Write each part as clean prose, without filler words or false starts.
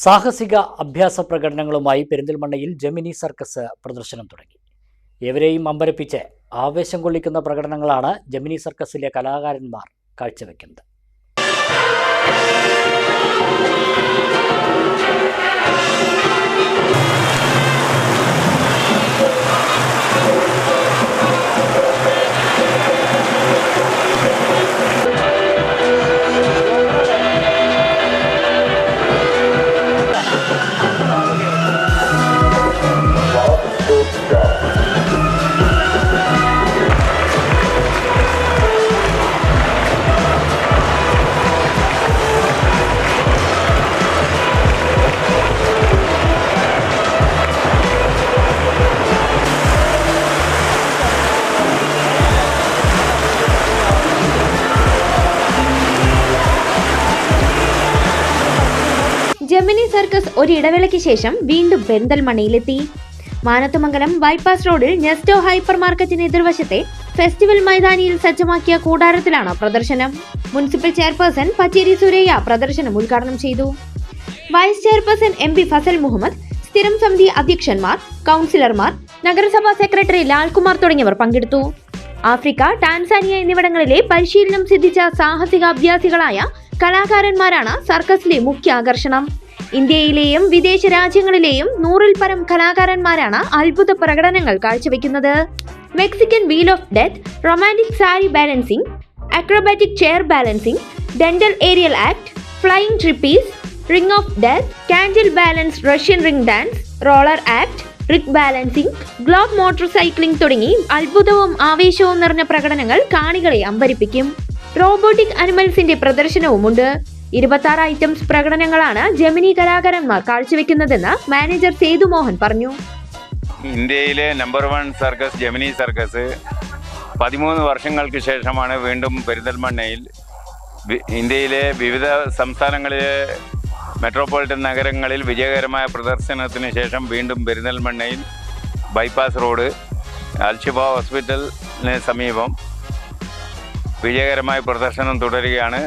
സാഹസിക അഭ്യാസ പ്രകടനങ്ങളുമായി പെരിന്തൽമണ്ണയിൽ ജെമിനി സർക്കസ് പ്രദർശനം തുടങ്ങി. ഏവരെയും അമ്പരപ്പിച്ച് ആവേശം കൊള്ളിക്കുന്ന പ്രകടനങ്ങളാണ് ജെമിനി സർക്കസിലെ കലാകാരന്മാർ കാഴ്ചവെക്കുന്നത്. ജെമിനി സർക്കസ് ഒരിടവേളയ്ക്ക് ശേഷം വീണ്ടും പെരിന്തൽമണ്ണയിലെത്തി. മാനത്തുമംഗലം ബൈപ്പാസ് റോഡിൽ നെസ്റ്റോ ഹൈപ്പർ മാർക്കറ്റിന് എതിർവശത്തെ ഫെസ്റ്റിവൽ മൈതാനിയിൽ സജ്ജമാക്കിയ കൂടാരത്തിലാണ് പ്രദർശനം. മുനിസിപ്പൽ ചെയർപേഴ്സൺ പച്ചേരി സുരയ്യ പ്രദർശനം ഉദ്ഘാടനം ചെയ്തു. Vice chairperson MP Fazal Muhammad, സ്ഥിരം സമിതി അധ്യക്ഷന്മാർ, കൗൺസിലർമാർ, നഗരസഭാ സെക്രട്ടറി ലാൽകുമാർ തുടങ്ങിയവർ പങ്കെടുത്തു. ആഫ്രിക്ക, ടാൻസാനിയ എന്നിവിടങ്ങളിലെ പരിശീലനം സിദ്ധിച്ച സാഹസിക അഭ്യാസികളായ കലാകാരന്മാരാണ് സർക്കസിലെ മുഖ്യ ആകർഷണം. ഇന്ത്യയിലെയും വിദേശ രാജ്യങ്ങളിലെയും 100-ൽ പരം കലാകാരന്മാരാണ് അത്ഭുത പ്രകടനങ്ങൾ കാഴ്ചവെക്കുന്നത്. Mexican wheel of death, romantic sari balancing, acrobatic chair balancing, dental aerial act, flying trapeze, ring of death, candle balance, Russian ring dance, roller act, rig balancing, globe motor cycling തുടങ്ങി അത്ഭുതവും ആവേശവും നിറഞ്ഞ പ്രകടനങ്ങൾ കാണികളെ അമ്പരിപ്പിക്കും. റോബോട്ടിക് അനിമൽസിന്റെ പ്രദർശനവുമുണ്ട്. 26 ഐറ്റംസ് പ്രകടനങ്ങളാണ് ജെമിനി കലാകാരന്മാർ കാഴ്ചവെക്കുന്നതെന്ന് മാനേജർ സേതു മോഹൻ പറഞ്ഞു. ഇന്ത്യയിലെ നമ്പർ 1 സർക്കസ് ജെമിനി സർക്കസ് 13 വർഷങ്ങൾക്ക് ശേഷമാണ് വീണ്ടും പെരിന്തൽമണ്ണയിൽ. ഇന്ത്യയിലെ വിവിധ സംസ്ഥാനങ്ങളിലെ മെട്രോപൊളിറ്റൻ നഗരങ്ങളിൽ വിജയകരമായ പ്രദർശനത്തിന് ശേഷം വീണ്ടും പെരിന്തൽമണ്ണയിൽ ബൈപ്പാസ് റോഡ് അൽഷിഫ ഹോസ്പിറ്റലിന് സമീപം വിജയകരമായ പ്രദർശനം തുടരുകയാണ്.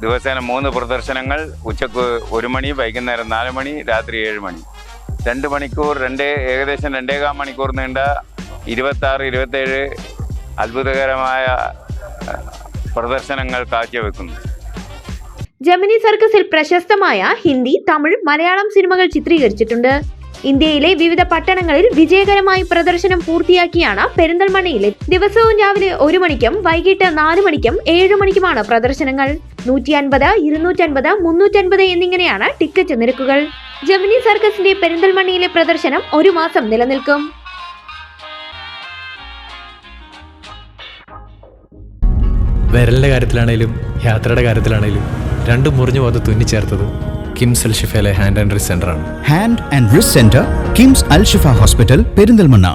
ദിവസേന 3 പ്രദർശനങ്ങൾ, ഉച്ചക്ക് 1 മണി, വൈകുന്നേരം 4 മണി, രാത്രി 7 മണി, 2 മണിക്കൂർ, ഏകദേശം 2.25 മണിക്കൂർ നീണ്ട 26-27 അത്ഭുതകരമായ പ്രദർശനങ്ങൾ കാഴ്ചവെക്കുന്നു. ജെമിനി സർക്കസിൽ പ്രശസ്തമായ ഹിന്ദി, തമിഴ്, മലയാളം സിനിമകൾ ചിത്രീകരിച്ചിട്ടുണ്ട്. ഇന്ത്യയിലെ വിവിധ പട്ടണങ്ങളിൽ വിജയകരമായി പ്രദർശനം പൂർത്തിയാക്കിയാണ് പെരിന്തൽമണ്ണയിലെ. ദിവസവും രാവിലെ 1 മണിക്കും വൈകിട്ട് 4 മണിക്കും 7 മണിക്കുമാണ് പ്രദർശനങ്ങൾ. 150, 250, 350 എന്നിങ്ങനെയാണ് ടിക്കറ്റ് നിരക്കുകൾ. ജെമിനി സർക്കസിന്റെ പെരിന്തൽമണ്ണയിലെ പ്രദർശനം 1 മാസം നിലനിൽക്കും. വിരലിന്റെ കാര്യത്തിലാണേലും യാത്രയുടെ കാര്യത്തിലാണേലും രണ്ടും മുറിഞ്ഞു പോകാതെ തുന്നിച്ചേർത്തത് കിംസ് അൽ ഷിഫയിലെ ഹാൻഡ് ആൻഡ് റിസ്റ്റ് സെന്ററാണ്. Hand and wrist centre, KIMS Al Shifa hospital, Perinthalmanna.